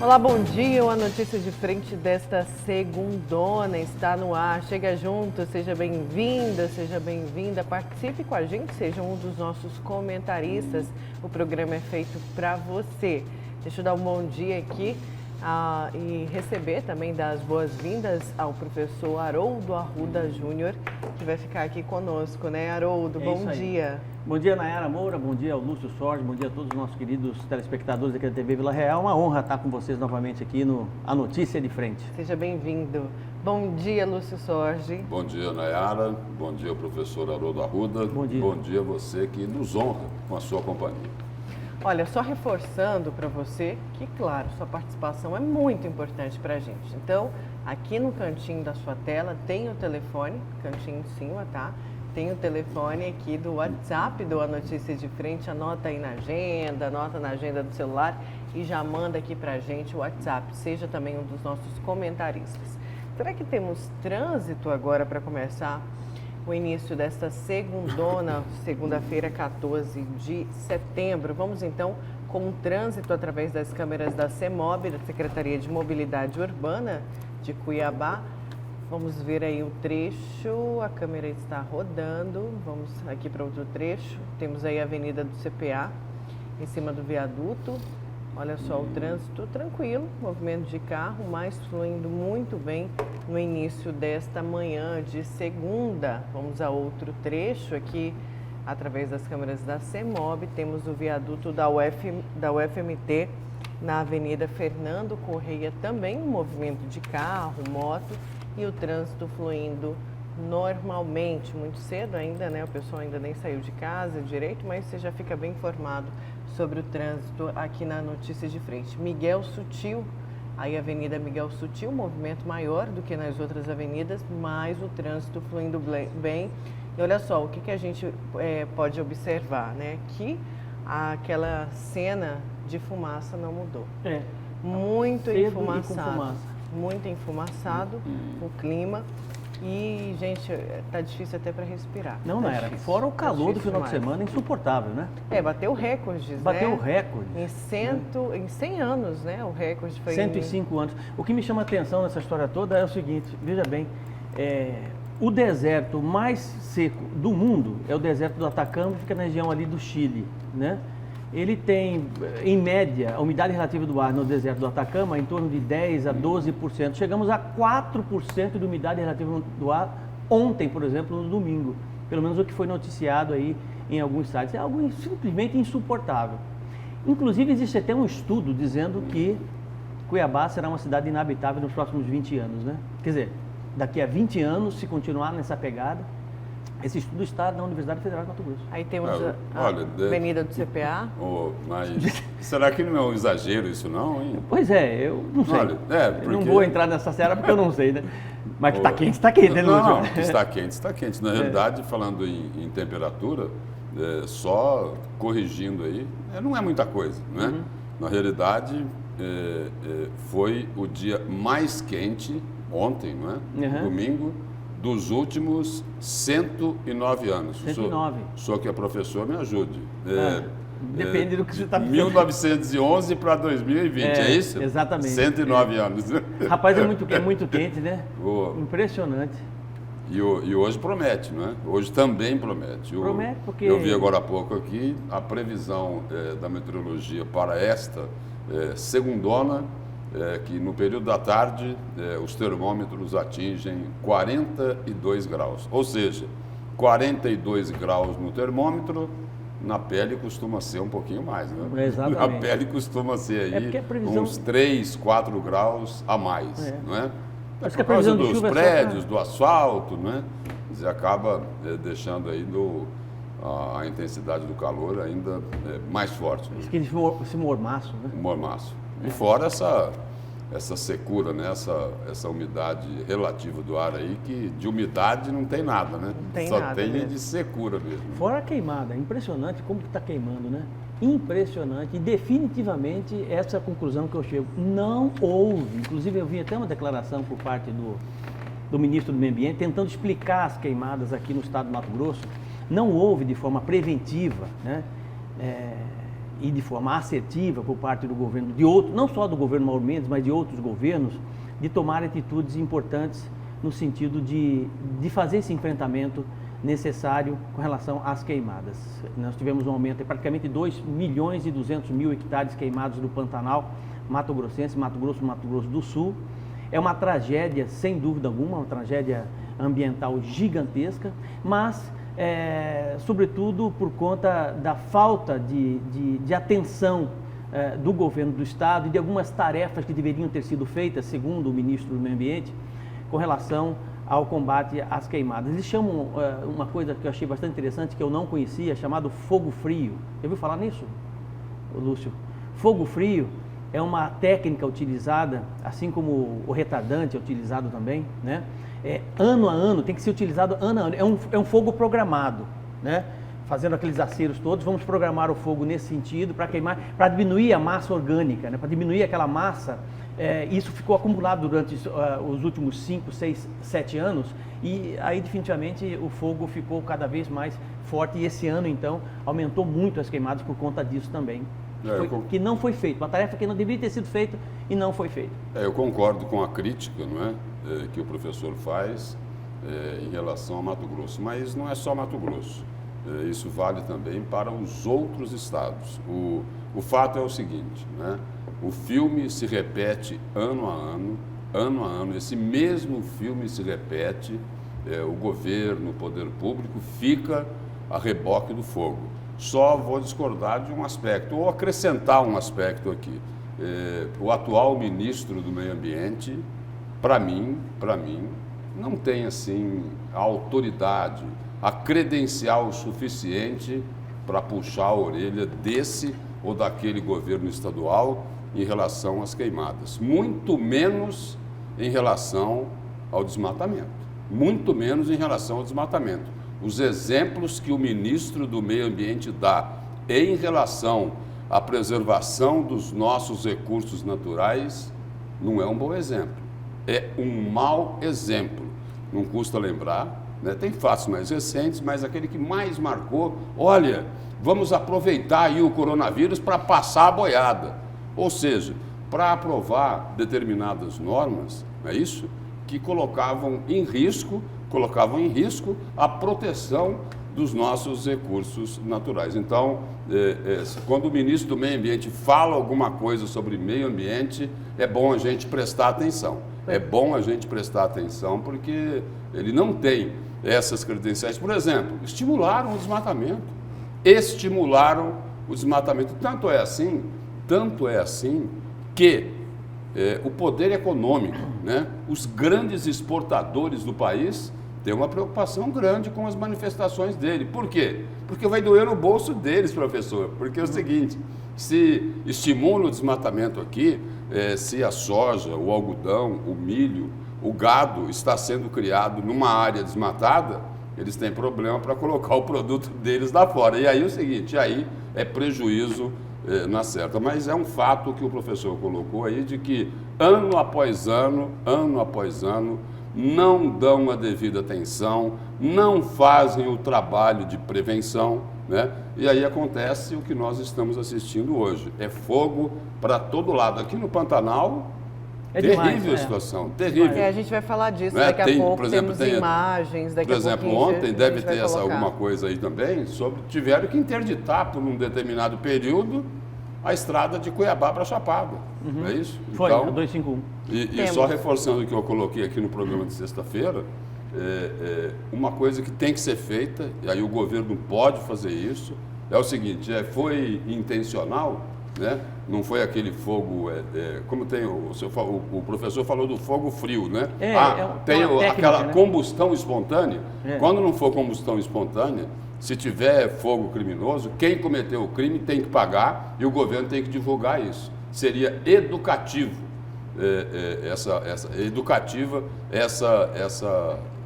Olá, bom dia. A notícia de frente desta segundona está no ar. Chega junto, seja bem-vinda, seja bem-vinda. Participe com a gente, seja um dos nossos comentaristas. O programa é feito para você. Deixa eu dar um bom dia aqui e receber também das boas-vindas ao professor Haroldo Arruda Júnior, que vai ficar aqui conosco, né, Haroldo? Bom dia. Bom dia, Nayara Moura, bom dia ao Lúcio Sorge, bom dia a todos os nossos queridos telespectadores aqui da TV Vila Real. Uma honra estar com vocês novamente aqui no A Notícia de Frente. Seja bem-vindo. Bom dia, Lúcio Sorge. Bom dia, Nayara. Bom dia, professor Haroldo Arruda. Bom dia. Bom dia a você que nos honra com a sua companhia. Olha, só reforçando para você que, claro, sua participação é muito importante para a gente. Então, aqui no cantinho da sua tela tem o telefone, cantinho em cima, tá? Tem o telefone aqui do WhatsApp do A Notícia de Frente, anota aí na agenda, anota na agenda do celular e já manda aqui pra gente o WhatsApp, seja também um dos nossos comentaristas. Será que temos trânsito agora para começar o início desta segunda-feira, 14 de setembro? Vamos então com o trânsito através das câmeras da CEMOB, da Secretaria de Mobilidade Urbana de Cuiabá. Vamos ver aí o trecho, a câmera está rodando, vamos aqui para outro trecho, temos aí a Avenida do CPA, em cima do viaduto, olha só o trânsito tranquilo, movimento de carro, mas fluindo muito bem no início desta manhã de segunda. Vamos a outro trecho aqui, através das câmeras da CEMOB, temos o viaduto da UFMT na Avenida Fernando Correia, também um movimento de carro, moto, e o trânsito fluindo normalmente, muito cedo ainda, né? O pessoal ainda nem saiu de casa direito, mas você já fica bem informado sobre o trânsito aqui na Notícia de Frente. Miguel Sutil, aí a Avenida Miguel Sutil, movimento maior do que nas outras avenidas, mas o trânsito fluindo bem. E olha só, o que a gente pode observar, né? Que aquela cena de fumaça não mudou. Muito enfumaçado. Muito enfumaçado o clima e, gente, tá difícil até para respirar. Não, não era. Fora o calor do final de semana, insuportável, né? Bateu recordes, Bateu né? recorde. Em 100 anos, né? O recorde foi 105 anos. O que me chama a atenção nessa história toda é o seguinte, veja bem, o deserto mais seco do mundo é o deserto do Atacama, que fica na região ali do Chile, né? Ele tem, em média, a umidade relativa do ar no deserto do Atacama em torno de 10% a 12%. Chegamos a 4% de umidade relativa do ar ontem, por exemplo, no domingo. Pelo menos o que foi noticiado aí em alguns sites. É algo simplesmente insuportável. Inclusive, existe até um estudo dizendo que Cuiabá será uma cidade inabitável nos próximos 20 anos, né? Quer dizer, daqui a 20 anos, se continuar nessa pegada. Esse estudo está na Universidade Federal de Mato Grosso. Aí temos a Avenida do CPA. Mas será que não é um exagero isso não, hein? Pois é, eu não sei. Olha, Eu não vou entrar nessa seara porque eu não sei, né? Mas que está quente, né, Lúcio? Não, está quente. Na realidade, falando em temperatura, só corrigindo aí, não é muita coisa, né? Na realidade, foi o dia mais quente ontem, não é? Domingo, dos últimos 109 anos. 109. Só que a professora me ajude. Depende do que você está pensando. 1911 para 2020, é isso? Exatamente. 109 anos. Rapaz, é muito quente, né? Impressionante. E hoje promete, não é? Hoje também promete. Promete porque... Eu vi agora há pouco aqui a previsão da meteorologia para esta segundona, que no período da tarde os termômetros atingem 42 graus. Ou seja, 42 graus no termômetro, na pele costuma ser um pouquinho mais, né? Exatamente. Na pele costuma ser aí uns 3, 4 graus a mais, não é? Acho que a Por causa previsão de dos chuva prédios, do asfalto, né? Você acaba deixando aí a intensidade do calor ainda mais forte. Né? Diz que esse mormaço, né? Um mormaço. E fora essa secura, né? Essa umidade relativa do ar aí, que de umidade não tem nada, né? Não tem Só nada tem mesmo. de secura mesmo. Fora a queimada, impressionante como que está queimando, né? Impressionante. E definitivamente essa é a conclusão que eu chego. Não houve, inclusive eu vi até uma declaração por parte do ministro do Meio Ambiente tentando explicar as queimadas aqui no estado do Mato Grosso. Não houve de forma preventiva, né? e de forma assertiva por parte do governo, de outro, não só do governo Mauro Mendes, mas de outros governos, de tomar atitudes importantes no sentido de fazer esse enfrentamento necessário com relação às queimadas. Nós tivemos um aumento de praticamente 2.200.000 hectares queimados do Pantanal Mato Grossense, Mato Grosso do Sul. É uma tragédia, sem dúvida alguma, uma tragédia ambiental gigantesca, mas, sobretudo, por conta da falta de atenção do governo do Estado e de algumas tarefas que deveriam ter sido feitas, segundo o ministro do Meio Ambiente, com relação ao combate às queimadas. Eles chamam uma coisa que eu achei bastante interessante, que eu não conhecia, chamado fogo frio. Já ouviu falar nisso, Lúcio? Fogo frio é uma técnica utilizada, assim como o retardante é utilizado também, né? Ano a ano, tem que ser utilizado ano a ano. É um fogo programado, né? Fazendo aqueles aceros todos, vamos programar o fogo nesse sentido para queimar, para diminuir a massa orgânica, né? Para diminuir aquela massa. Isso ficou acumulado durante os últimos 5, 6, 7 anos e aí definitivamente o fogo ficou cada vez mais forte e esse ano então aumentou muito as queimadas por conta disso também. Que não foi feito, uma tarefa que não deveria ter sido feita e não foi feita. Eu concordo com a crítica, não é, que o professor faz em relação a Mato Grosso, mas não é só Mato Grosso, isso vale também para os outros estados. O fato é o seguinte, né? O filme se repete ano a ano, esse mesmo filme se repete, o governo, o poder público fica a reboque do fogo. Só vou discordar de um aspecto, ou acrescentar um aspecto aqui. O atual ministro do Meio Ambiente, para mim, não tem assim a autoridade, a credencial suficiente para puxar a orelha desse ou daquele governo estadual em relação às queimadas, muito menos em relação ao desmatamento, muito menos em relação ao desmatamento. Os exemplos que o ministro do Meio Ambiente dá em relação à preservação dos nossos recursos naturais não é um bom exemplo, é um mau exemplo. Não custa lembrar, né? Tem fatos mais recentes, mas aquele que mais marcou, olha, vamos aproveitar aí o coronavírus para passar a boiada. Ou seja, para aprovar determinadas normas, não é isso? Que colocavam em risco a proteção dos nossos recursos naturais. Então, quando o ministro do Meio Ambiente fala alguma coisa sobre meio ambiente, é bom a gente prestar atenção. É bom a gente prestar atenção porque ele não tem essas credenciais. Por exemplo, estimularam o desmatamento. Tanto é assim que o poder econômico, né, os grandes exportadores do país têm uma preocupação grande com as manifestações dele. Por quê? Porque vai doer no bolso deles, professor. Porque é o seguinte, se estimula o desmatamento aqui, se a soja, o algodão, o milho, o gado está sendo criado numa área desmatada, eles têm problema para colocar o produto deles lá fora. E aí é o seguinte, aí é prejuízo na certa. Mas é um fato que o professor colocou aí de que ano após ano, não dão a devida atenção, não fazem o trabalho de prevenção, né? E aí acontece o que nós estamos assistindo hoje. É fogo para todo lado. Aqui no Pantanal, terrível a situação, terrível. A gente vai falar disso né? Daqui a pouco, por exemplo, temos imagens daqui a pouco. Por exemplo, ontem deve ter alguma coisa aí também, tiveram que interditar por um determinado período a estrada de Cuiabá para Chapada, não é isso? Foi, então, a 251. E só reforçando o que eu coloquei aqui no programa de sexta-feira, uma coisa que tem que ser feita, e aí o governo pode fazer isso, é o seguinte, foi intencional, né? Não foi aquele fogo, como tem o professor falou do fogo frio, né? Tem aquela combustão espontânea. Quando não for combustão espontânea, se tiver fogo criminoso, quem cometeu o crime tem que pagar e o governo tem que divulgar isso. Seria educativo,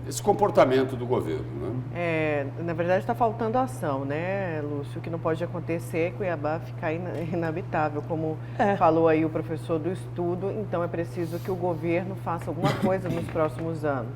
esse comportamento do governo, né? Na verdade está faltando ação, né, Lúcio? O que não pode acontecer é Cuiabá ficar inabitável, como falou aí o professor do estudo, então é preciso que o governo faça alguma coisa nos próximos anos.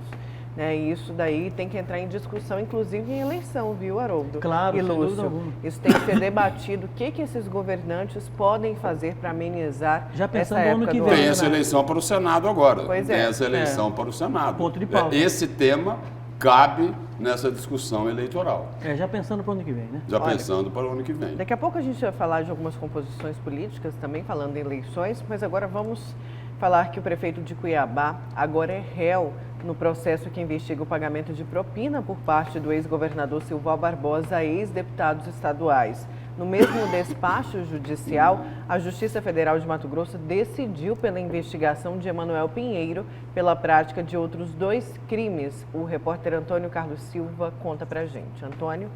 né? E isso daí tem que entrar em discussão, inclusive em eleição, viu, Haroldo? Claro, e sem dúvida Lúcio, alguma. isso tem que ser debatido. O que esses governantes podem fazer para amenizar Já pensando essa no ano época que do vem. Tem ano? essa eleição para o Senado agora. Pois Tem é. essa eleição para o Senado. Ponto de pauta. Esse tema cabe nessa discussão eleitoral. Já pensando para o ano que vem, né? Já Olha, pensando para o ano que vem. Daqui a pouco a gente vai falar de algumas composições políticas, também falando em eleições, mas agora vamos falar que o prefeito de Cuiabá agora é réu no processo que investiga o pagamento de propina por parte do ex-governador Silval Barbosa a ex-deputados estaduais. No mesmo despacho judicial, a Justiça Federal de Mato Grosso decidiu pela investigação de Emanuel Pinheiro pela prática de outros 2 crimes. O repórter Antônio Carlos Silva conta pra gente. Antônio?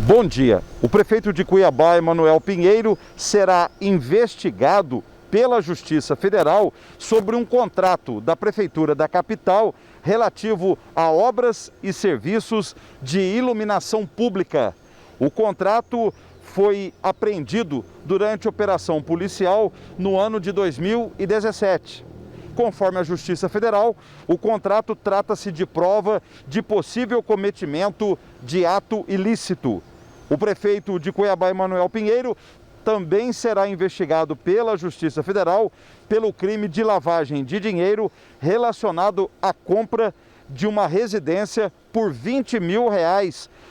Bom dia. O prefeito de Cuiabá, Emanuel Pinheiro, será investigado pela Justiça Federal sobre um contrato da Prefeitura da capital relativo a obras e serviços de iluminação pública. O contrato foi apreendido durante operação policial no ano de 2017. Conforme a Justiça Federal, o contrato trata-se de prova de possível cometimento de ato ilícito. O prefeito de Cuiabá, Emanuel Pinheiro, também será investigado pela Justiça Federal pelo crime de lavagem de dinheiro relacionado à compra de uma residência por R$20 mil,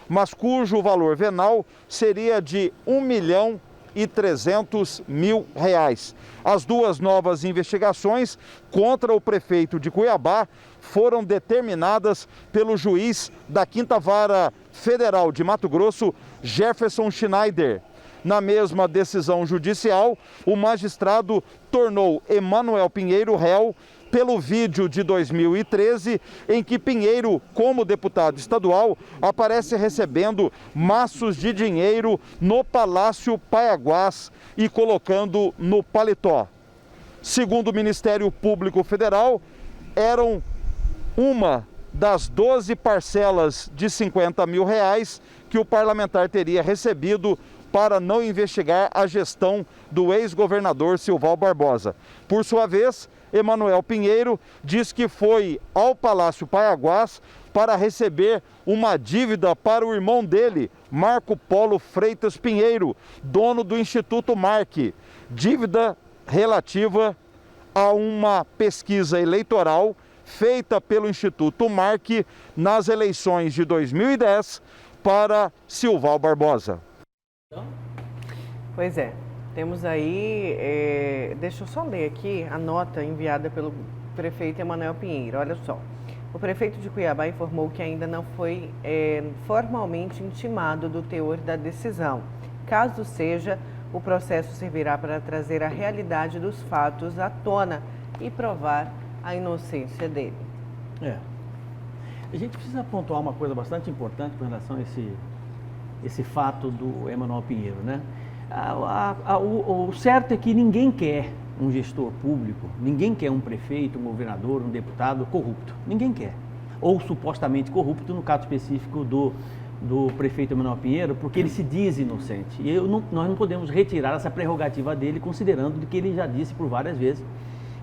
mas cujo valor venal seria de R$1.300.000. As 2 novas investigações contra o prefeito de Cuiabá foram determinadas pelo juiz da 5ª Vara Federal de Mato Grosso, Jefferson Schneider. Na mesma decisão judicial, o magistrado tornou Emanuel Pinheiro réu pelo vídeo de 2013, em que Pinheiro, como deputado estadual, aparece recebendo maços de dinheiro no Palácio Paiaguás e colocando no paletó. Segundo o Ministério Público Federal, eram uma das 12 parcelas de R$50 mil que o parlamentar teria recebido para não investigar a gestão do ex-governador Silval Barbosa. Por sua vez, Emanuel Pinheiro diz que foi ao Palácio Paiaguás para receber uma dívida para o irmão dele, Marco Polo Freitas Pinheiro, dono do Instituto Marc, dívida relativa a uma pesquisa eleitoral feita pelo Instituto Marc nas eleições de 2010 para Silval Barbosa. Pois é, temos aí, deixa eu só ler aqui a nota enviada pelo prefeito Emanuel Pinheiro. Olha só, o prefeito de Cuiabá informou que ainda não foi formalmente intimado do teor da decisão. Caso seja, o processo servirá para trazer a realidade dos fatos à tona e provar a inocência dele. A gente precisa pontuar uma coisa bastante importante com relação a esse fato do Emanuel Pinheiro, né? O certo é que ninguém quer um gestor público, ninguém quer um prefeito, um governador, um deputado corrupto. Ninguém quer. Ou supostamente corrupto, no caso específico do prefeito Emanuel Pinheiro, porque ele se diz inocente. E nós não podemos retirar essa prerrogativa dele, considerando que ele já disse por várias vezes,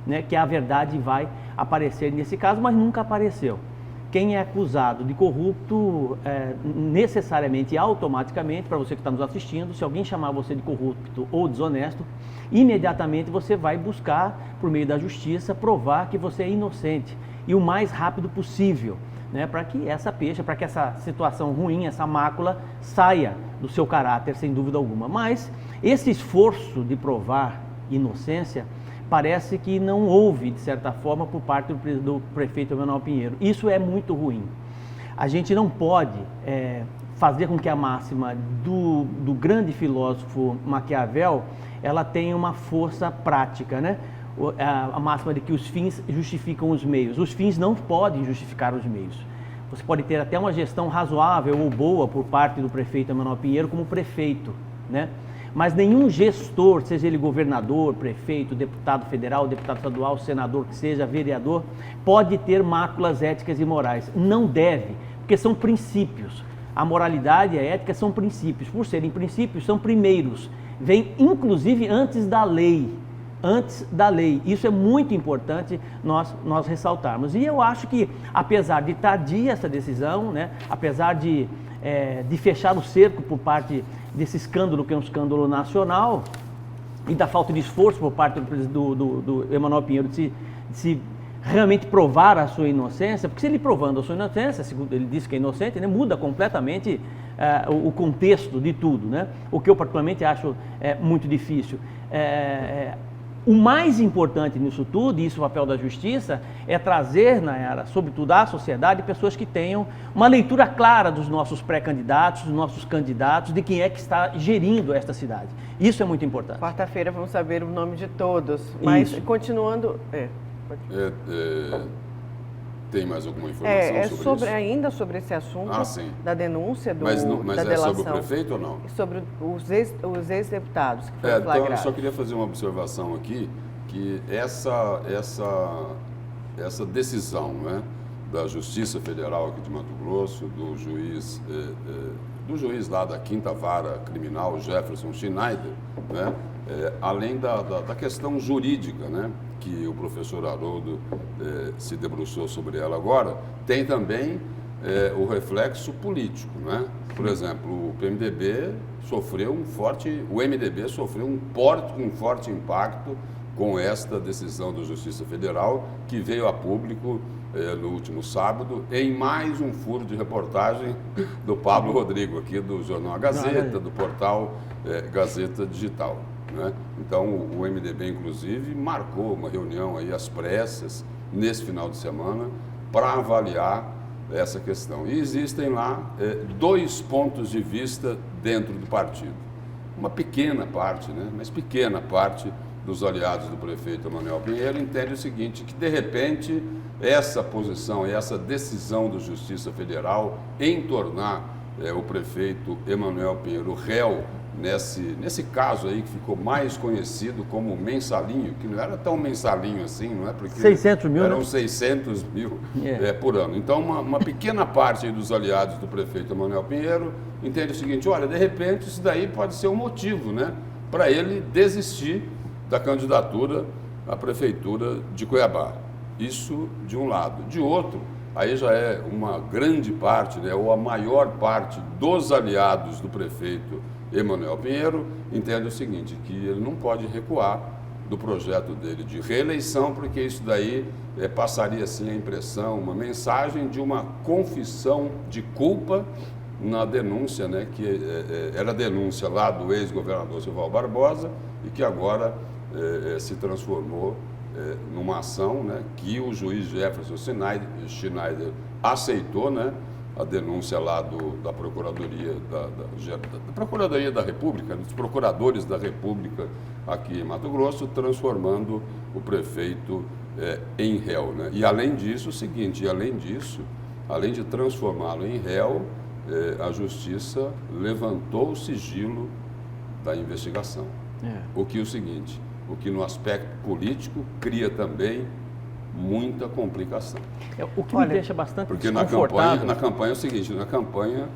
né, que a verdade vai aparecer nesse caso, mas nunca apareceu. Quem é acusado de corrupto, necessariamente e automaticamente, para você que está nos assistindo, se alguém chamar você de corrupto ou desonesto, imediatamente você vai buscar, por meio da justiça, provar que você é inocente e o mais rápido possível, né, para que essa situação ruim, essa mácula, saia do seu caráter, sem dúvida alguma. Mas esse esforço de provar inocência parece que não houve, de certa forma, por parte do prefeito Emanuel Pinheiro. Isso é muito ruim. A gente não pode fazer com que a máxima do grande filósofo Maquiavel, ela tenha uma força prática, né? A máxima de que os fins justificam os meios. Os fins não podem justificar os meios. Você pode ter até uma gestão razoável ou boa por parte do prefeito Emanuel Pinheiro como prefeito, né? Mas nenhum gestor, seja ele governador, prefeito, deputado federal, deputado estadual, senador, que seja vereador, pode ter máculas éticas e morais. Não deve, porque são princípios. A moralidade e a ética são princípios. Por serem princípios, são primeiros. Vêm, inclusive, antes da lei. antes da lei. Isso é muito importante nós ressaltarmos. E eu acho que, apesar de tardia essa decisão, né, apesar de fechar o cerco por parte desse escândalo, que é um escândalo nacional, e da falta de esforço por parte do Emanuel Pinheiro de se realmente provar a sua inocência, porque se ele provando a sua inocência, segundo ele disse que é inocente, né, muda completamente o contexto de tudo, né? O que eu particularmente acho muito difícil. O mais importante nisso tudo, e isso é o papel da justiça, é trazer, Nayara, sobretudo à sociedade, pessoas que tenham uma leitura clara dos nossos pré-candidatos, dos nossos candidatos, de quem é que está gerindo esta cidade. Isso é muito importante. Quarta-feira vamos saber o nome de todos, mas Isso. Continuando... Tem mais alguma informação sobre isso? Ainda sobre esse assunto da denúncia mas da é delação. sobre o prefeito ou não? Sobre os ex-deputados que foram Então, flagrados. eu só queria fazer uma observação aqui, que essa decisão, né, da Justiça Federal aqui de Mato Grosso, do juiz lá da 5ª Vara Criminal, Jefferson Schneider, né, além da questão jurídica, né, que o professor Haroldo se debruçou sobre ela agora, tem também o reflexo político, né? Por exemplo, o MDB sofreu um forte impacto com esta decisão da Justiça Federal, que veio a público no último sábado, em mais um furo de reportagem do Pablo Rodrigo, aqui do Jornal A Gazeta, do portal Gazeta Digital. Né? Então, o MDB, inclusive, marcou uma reunião aí às pressas, nesse final de semana, para avaliar essa questão. E existem lá 2 pontos de vista dentro do partido. Uma pequena parte, né? Mas pequena parte dos aliados do prefeito Emanuel Pinheiro entende o seguinte, que de repente essa posição e essa decisão da Justiça Federal em tornar o prefeito Emanuel Pinheiro réu nesse caso aí que ficou mais conhecido como mensalinho, que não era tão mensalinho assim, não é? Porque 600 mil, eram né? 600 mil por ano. Então, uma pequena parte aí dos aliados do prefeito Emanuel Pinheiro entende o seguinte, olha, de repente isso daí pode ser um motivo, né, para ele desistir da candidatura à prefeitura de Cuiabá. Isso de um lado. De outro, aí já é uma grande parte, né, ou a maior parte dos aliados do prefeito Emanuel Pinheiro entende o seguinte, que ele não pode recuar do projeto dele de reeleição, porque isso daí passaria assim a impressão, uma mensagem de uma confissão de culpa na denúncia, né, que era a denúncia lá do ex-governador Silval Barbosa e que agora se transformou numa ação, né, que o juiz Jefferson Schneider aceitou, né, a denúncia lá da Procuradoria da Procuradoria da República, dos procuradores da República aqui em Mato Grosso, transformando o prefeito em réu, né? E além disso, o seguinte, além de transformá-lo em réu, a Justiça levantou o sigilo da investigação. O que no aspecto político cria também muita complicação. O que me deixa bastante porque desconfortável. na campanha é o seguinte, na campanha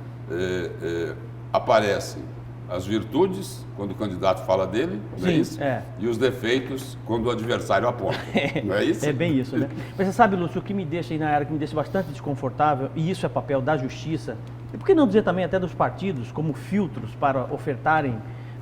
aparecem as virtudes, quando o candidato fala dele, não é isso? E os defeitos, quando o adversário aponta, não é isso? É bem isso, né? Mas você sabe, Lúcio, o que me deixa aí na área, que me deixa bastante desconfortável, e isso é papel da justiça, e por que não dizer também até dos partidos, como filtros para ofertarem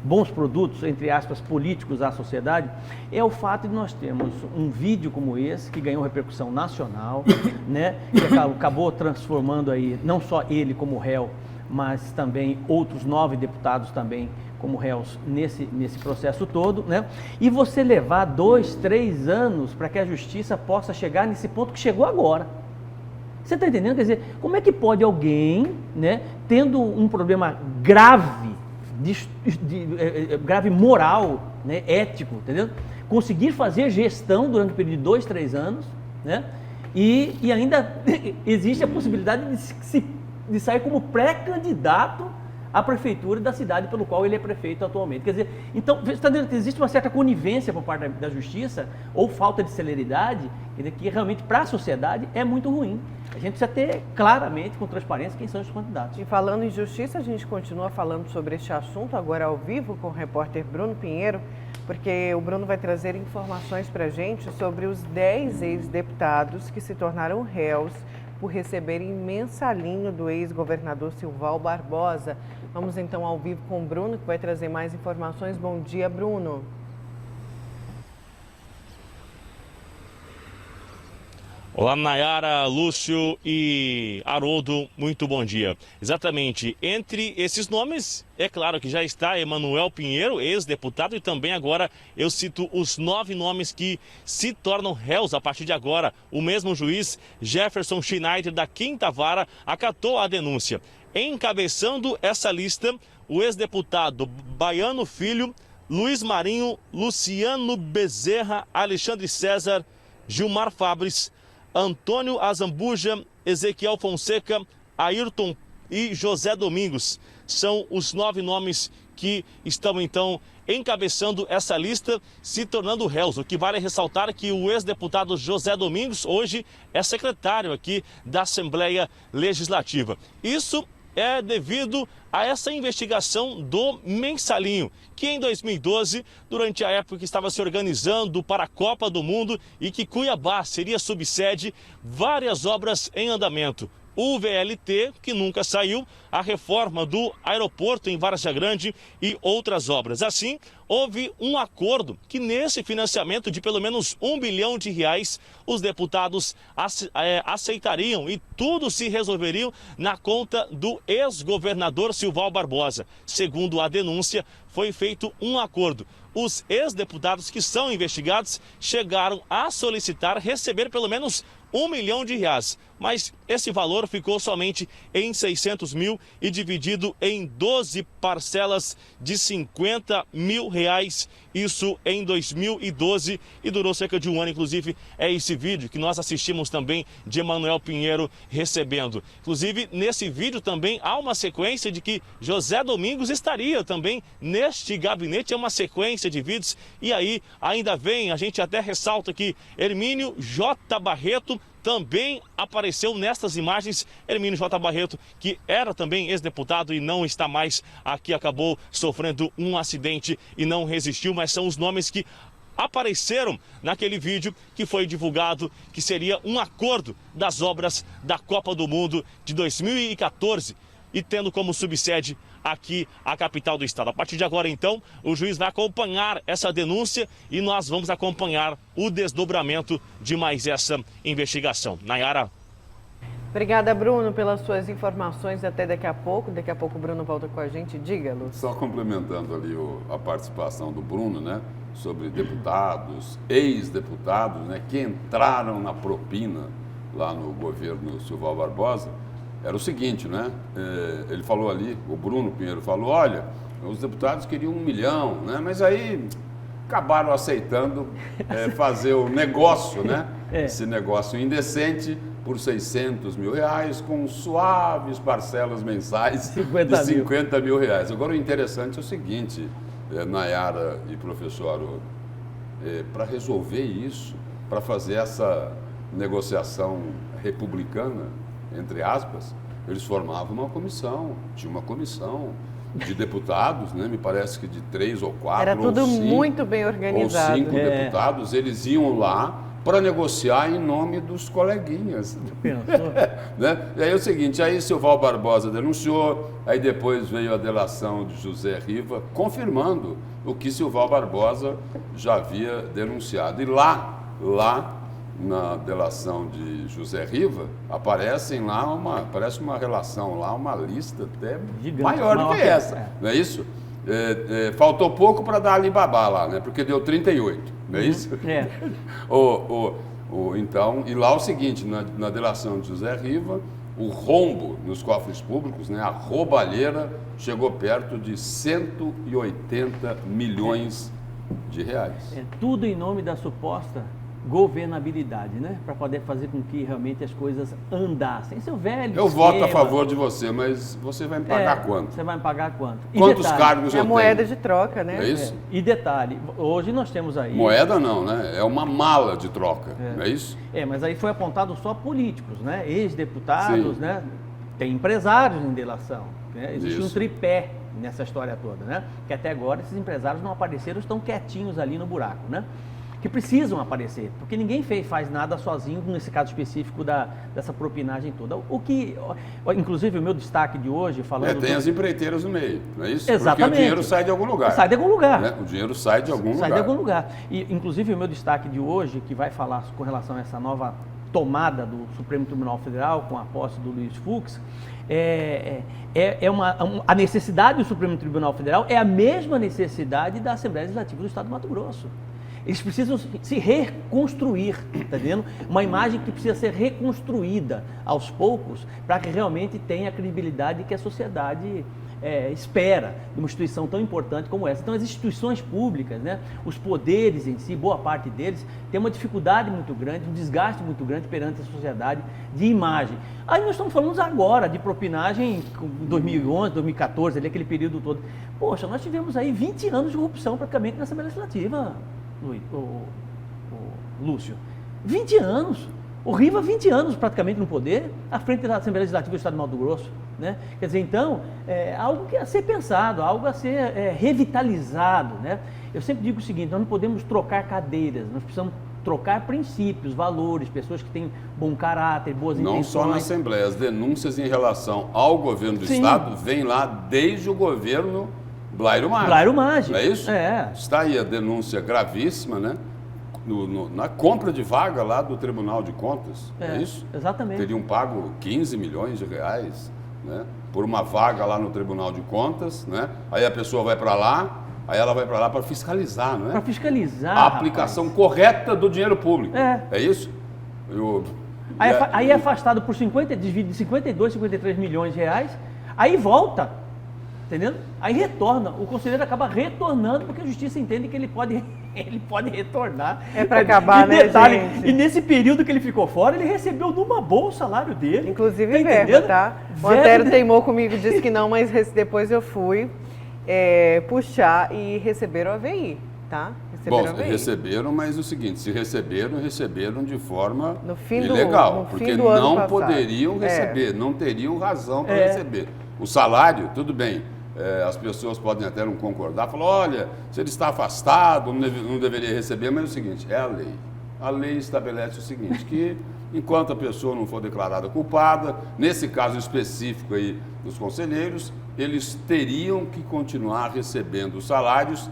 bons produtos, entre aspas, políticos à sociedade, é o fato de nós termos um vídeo como esse, que ganhou repercussão nacional, né, que acabou transformando aí, não só ele como réu, mas também outros 9 deputados também como réus nesse processo todo, né, e você levar 2, 3 anos para que a justiça possa chegar nesse ponto que chegou agora. Você está entendendo? Quer dizer, como é que pode alguém, né, tendo um problema grave, grave moral, né, ético, entendeu? Conseguir fazer gestão durante um período de 2, 3 anos, né? E ainda existe a possibilidade de sair como pré-candidato à prefeitura da cidade pelo qual ele é prefeito atualmente. Quer dizer, então, você está dizendo que existe uma certa conivência por parte da justiça ou falta de celeridade, que realmente para a sociedade é muito ruim. A gente precisa ter claramente, com transparência, quem são os candidatos. E falando em justiça, a gente continua falando sobre este assunto, agora ao vivo, com o repórter Bruno Pinheiro. porque o Bruno vai trazer informações para a gente sobre os 10 ex-deputados que se tornaram réus por receberem mensalinho do ex-governador Silval Barbosa. Vamos então ao vivo com o Bruno, que vai trazer mais informações. Bom dia, Bruno. Olá, Nayara, Lúcio e Haroldo, muito bom dia. Exatamente, entre esses nomes, é claro que já está Emanuel Pinheiro, ex-deputado, e também agora eu cito os 9 nomes que se tornam réus a partir de agora. O mesmo juiz, Jefferson Schneider, da 5ª Vara, acatou a denúncia. Encabeçando essa lista, o ex-deputado Baiano Filho, Luiz Marinho, Luciano Bezerra, Alexandre César, Gilmar Fabres, Antônio Azambuja, Ezequiel Fonseca, Ayrton e José Domingos. São os 9 nomes que estão, então, encabeçando essa lista, se tornando réus. O que vale ressaltar que o ex-deputado José Domingos hoje é secretário aqui da Assembleia Legislativa. Isso é devido a essa investigação do mensalinho, que em 2012, durante a época que estava se organizando para a Copa do Mundo e que Cuiabá seria subsede, várias obras em andamento. O VLT, que nunca saiu, a reforma do aeroporto em Várzea Grande e outras obras. Assim, houve um acordo que nesse financiamento de pelo menos R$1 bilhão, os deputados aceitariam e tudo se resolveria na conta do ex-governador Silval Barbosa. Segundo a denúncia, foi feito um acordo. Os ex-deputados que são investigados chegaram a solicitar receber pelo menos R$1 milhão, mas esse valor ficou somente em 600 mil e dividido em 12 parcelas de R$50 mil, isso em 2012, e durou cerca de um ano. Inclusive, é esse vídeo que nós assistimos também de Emanuel Pinheiro recebendo. Inclusive, nesse vídeo também há uma sequência de que José Domingos estaria também neste gabinete, é uma sequência de vídeos, e aí ainda vem, a gente até ressalta que Hermínio J. Barreto também apareceu nestas imagens. Hermínio J. Barreto, que era também ex-deputado e não está mais aqui, acabou sofrendo um acidente e não resistiu, mas são os nomes que apareceram naquele vídeo que foi divulgado, que seria um acordo das obras da Copa do Mundo de 2014 e tendo como subsede aqui a capital do estado. A partir de agora, então, o juiz vai acompanhar essa denúncia e nós vamos acompanhar o desdobramento de mais essa investigação. Nayara. Obrigada, Bruno, pelas suas informações. Até daqui a pouco. Daqui a pouco o Bruno volta com a gente. Diga, Lu. Só complementando ali a participação do Bruno, né, sobre deputados, ex-deputados, né, que entraram na propina lá no governo Silval Barbosa. Era o seguinte, né? Ele falou ali, o Bruno Pinheiro falou, olha, os deputados queriam 1 milhão, né? Mas aí acabaram aceitando fazer o negócio, né? Esse negócio indecente por R$600 mil, com suaves parcelas mensais de R$50 mil. Agora, o interessante é o seguinte, Nayara e professor Haroldo, para resolver isso, para fazer essa negociação republicana, entre aspas, eles formavam uma comissão, tinha uma comissão de deputados, né? Me parece que de 3 ou 4 Era tudo ou 5, muito bem organizado. Ou 5 deputados, eles iam lá para negociar em nome dos coleguinhas. Né? E aí é o seguinte, aí Silval Barbosa denunciou, aí depois veio a delação de José Riva, confirmando o que Silval Barbosa já havia denunciado. E lá na delação de José Riva, aparece uma relação lá, uma lista até gigante, maior do que essa, não é isso? Faltou pouco para dar Alibaba lá, né? Porque deu 38, não é isso? Então, e lá o seguinte, na delação de José Riva, o rombo nos cofres públicos, né? A roubalheira chegou perto de 180 milhões de reais. Tudo em nome da suposta governabilidade, né? Para poder fazer com que realmente as coisas andassem. Esse é o velho Eu voto a favor de você, mas você vai me pagar quanto? Você vai me pagar quanto? Quantos cargos eu tenho? É a moeda de troca, né? É isso? E detalhe, hoje nós temos aí... Moeda não, né? É uma mala de troca, não é isso? Mas aí foi apontado só políticos, né? Ex-deputados, né? Tem empresários em delação, né? Existe um tripé nessa história toda, né? Que até agora esses empresários não apareceram, estão quietinhos ali no buraco, né? Que precisam aparecer, porque ninguém faz nada sozinho, nesse caso específico dessa propinagem toda. Inclusive, o meu destaque de hoje, falando... Tem as empreiteiras no meio, não é isso? Exatamente. Porque o dinheiro sai de algum lugar. Sai de algum lugar. Né? O dinheiro sai de algum lugar. Sai de algum lugar. E, inclusive, o meu destaque de hoje, que vai falar com relação a essa nova tomada do Supremo Tribunal Federal, com a posse do Luiz Fux, a necessidade do Supremo Tribunal Federal é a mesma necessidade da Assembleia Legislativa do Estado do Mato Grosso. Eles precisam se reconstruir, tá entendendo? Uma imagem que precisa ser reconstruída aos poucos para que realmente tenha a credibilidade que a sociedade espera de uma instituição tão importante como essa. Então, as instituições públicas, né, os poderes em si, boa parte deles, tem uma dificuldade muito grande, um desgaste muito grande perante a sociedade de imagem. Aí nós estamos falando agora de propinagem em 2011, 2014, ali, aquele período todo. Poxa, nós tivemos aí 20 anos de corrupção praticamente na Assembleia Legislativa, Lúcio. 20 anos. O Riva, 20 anos praticamente no poder, à frente da Assembleia Legislativa do Estado do Mato Grosso. Né? Quer dizer, então, algo que a ser pensado, algo a ser revitalizado. Né? Eu sempre digo o seguinte, nós não podemos trocar cadeiras, nós precisamos trocar princípios, valores, pessoas que têm bom caráter, boas intenções. Não só na Assembleia, as denúncias em relação ao governo do Estado vêm lá desde o governo Blairo Maggi. Não é isso? Está aí a denúncia gravíssima, né? Na compra de vaga lá do Tribunal de Contas, é isso? Exatamente. Teriam pago 15 milhões de reais, né, por uma vaga lá no Tribunal de Contas, né? Aí a pessoa vai para lá, aí ela vai para lá para fiscalizar, não é? Para fiscalizar, a aplicação correta do dinheiro público. É isso? Aí é afastado por 52, 53 milhões de reais, aí volta, entendendo? Aí retorna, o conselheiro acaba retornando porque a justiça entende que ele pode retornar. É para acabar, né, gente? E nesse período que ele ficou fora, ele recebeu numa boa o salário dele. Inclusive verba, tá? O Antero teimou comigo, disse que não, mas depois eu fui puxar e receberam o AVI, tá? Receberam, mas o seguinte, se receberam de forma ilegal, porque não poderiam receber, não teriam razão para receber. O salário, tudo bem. As pessoas podem até não concordar, falar, olha, se ele está afastado, não deveria receber, mas é o seguinte, é a lei. A lei estabelece o seguinte, que enquanto a pessoa não for declarada culpada, nesse caso específico aí dos conselheiros, eles teriam que continuar recebendo os salários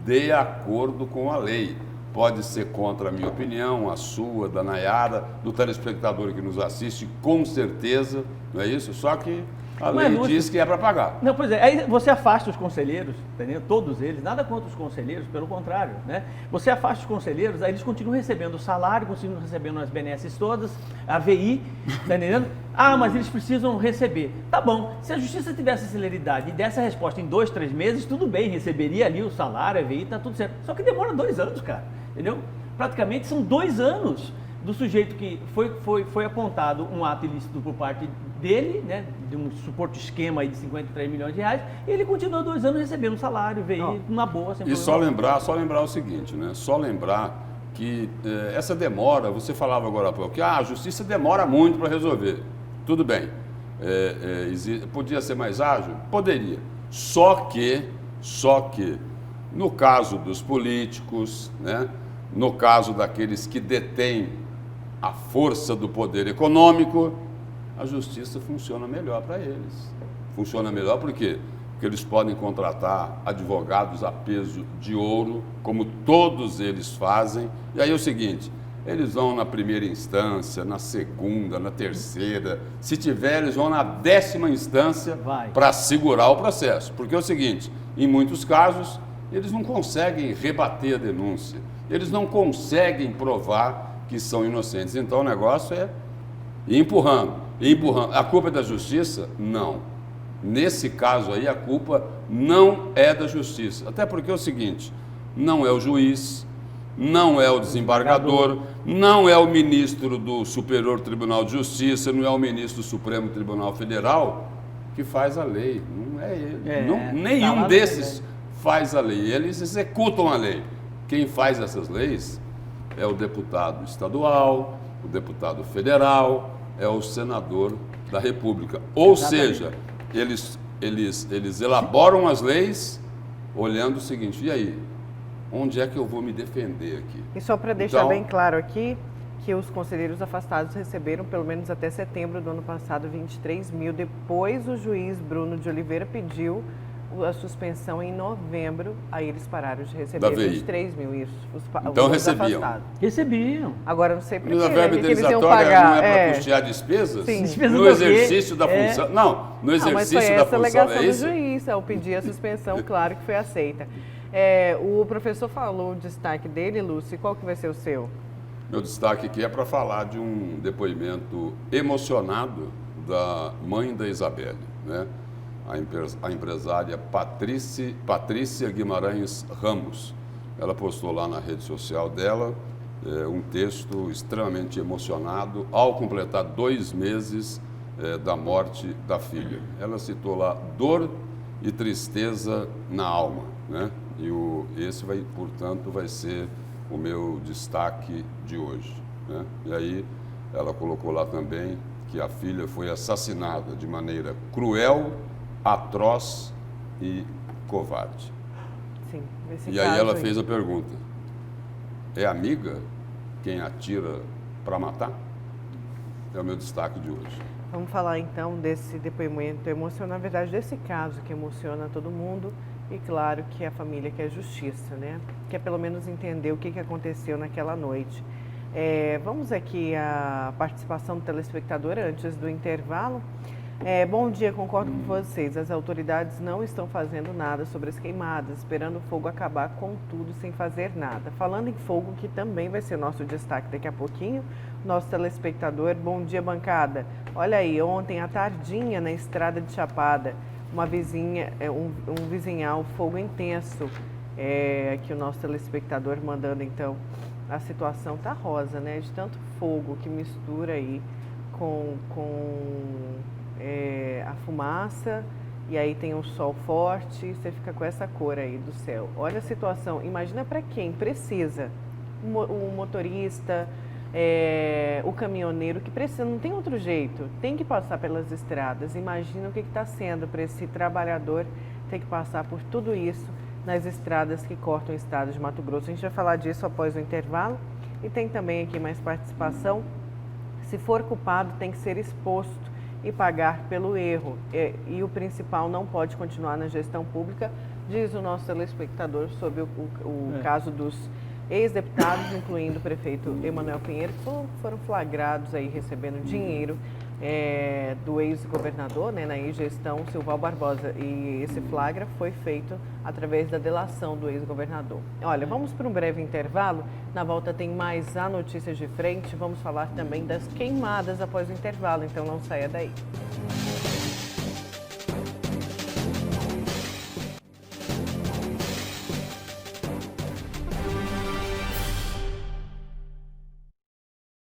de acordo com a lei. Pode ser contra a minha opinião, a sua, da Nayara, do telespectador que nos assiste, com certeza, não é isso? Só que a lei diz que é para pagar. Não, pois é, aí você afasta os conselheiros, entendeu? Todos eles, nada contra os conselheiros, pelo contrário, né? Você afasta os conselheiros, aí eles continuam recebendo o salário, continuam recebendo as benesses todas, a AVI, tá entendendo? Ah, mas eles precisam receber. Tá bom, se a justiça tivesse celeridade e desse a resposta em 2, 3 meses, tudo bem, receberia ali o salário, a AVI, tá tudo certo. Só que demora 2 anos, cara, entendeu? Praticamente são 2 anos do sujeito que foi apontado um ato ilícito por parte dele, né, de um suposto esquema aí de 53 milhões de reais, e ele continuou 2 anos recebendo um salário, veio uma boa. E só lembrar o seguinte, né, só lembrar que essa demora, você falava agora há pouco, que a justiça demora muito para resolver. Tudo bem, podia ser mais ágil? Poderia. Só que, no caso dos políticos, né, no caso daqueles que detêm a força do poder econômico, a justiça funciona melhor para eles. Funciona melhor por quê? Porque eles podem contratar advogados a peso de ouro, como todos eles fazem. E aí é o seguinte, eles vão na primeira instância, na segunda, na terceira. Se tiver, eles vão na 10ª instância para segurar o processo. Porque é o seguinte, em muitos casos, eles não conseguem rebater a denúncia. Eles não conseguem provar que são inocentes. Então o negócio é ir empurrando. A culpa é da justiça? Não. Nesse caso aí, a culpa não é da justiça. Até porque é o seguinte, não é o juiz, não é o desembargador, não é o ministro do Superior Tribunal de Justiça, não é o ministro do Supremo Tribunal Federal que faz a lei. Não é ele. Nenhum desses faz a lei. Eles executam a lei. Quem faz essas leis é o deputado estadual, o deputado federal, é o senador da República. Ou seja, eles eles elaboram as leis olhando o seguinte, e aí, onde é que eu vou me defender aqui? E só para deixar Então, bem claro aqui, que os conselheiros afastados receberam, pelo menos até setembro do ano passado, 23 mil. Depois o juiz Bruno de Oliveira pediu a suspensão em novembro, aí eles pararam de receber Da VI. 23 mil, isso. Então os recebiam. afastados. Recebiam. Agora não sei por Mas a quê, verba né? Que eles iam indenizatória pagar. não é para custear despesas? Sim. Despesa No do quê? exercício da função. Não, no Não, mas foi exercício da essa função, alegação é do isso? juiz, ao pedir a suspensão, claro que foi aceita. O professor falou o destaque dele, Lúcio, qual que vai ser o seu? Meu destaque aqui é para falar de um depoimento emocionado da mãe da Isabelle, né? A empresária Patrícia Guimarães Ramos. Ela postou lá na rede social dela um texto extremamente emocionado ao completar 2 meses da morte da filha. Ela citou lá dor e tristeza na alma, né? Esse portanto, vai ser o meu destaque de hoje, né? E aí ela colocou lá também que a filha foi assassinada de maneira cruel, atroz e covarde. Sim, esse E aí caso ela fez a pergunta: é amiga quem atira para matar? É o meu destaque de hoje. Vamos falar então desse depoimento emocional, na verdade desse caso que emociona todo mundo e claro que a família quer justiça, né? Quer pelo menos entender o que aconteceu naquela noite. Vamos aqui à participação do telespectador antes do intervalo. Bom dia, concordo com vocês. As autoridades não estão fazendo nada sobre as queimadas, esperando o fogo acabar com tudo sem fazer nada. Falando em fogo, que também vai ser nosso destaque daqui a pouquinho, nosso telespectador, bom dia, bancada. Olha aí, ontem à tardinha na estrada de Chapada, uma vizinha, um vizinhal, fogo intenso. Aqui o nosso telespectador mandando então, a situação tá rosa, né? De tanto fogo que mistura aí com a fumaça, e aí tem um sol forte, você fica com essa cor aí do céu. Olha a situação, imagina para quem precisa, o motorista, o caminhoneiro que precisa, não tem outro jeito, tem que passar pelas estradas. Imagina o que está sendo para esse trabalhador ter que passar por tudo isso nas estradas que cortam o estado de Mato Grosso. A gente vai falar disso após o intervalo, e tem também aqui mais participação. Se for culpado, tem que ser exposto e pagar pelo erro. E o principal não pode continuar na gestão pública, diz o nosso telespectador sobre o caso dos ex-deputados, incluindo o prefeito Emanuel Pinheiro, que foram flagrados aí recebendo dinheiro do ex-governador, né, na ex-gestão Silval Barbosa. E esse flagra foi feito através da delação do ex-governador. Olha, vamos para um breve intervalo. Na volta tem mais a Notícias de Frente. Vamos falar também das queimadas após o intervalo, então não saia daí.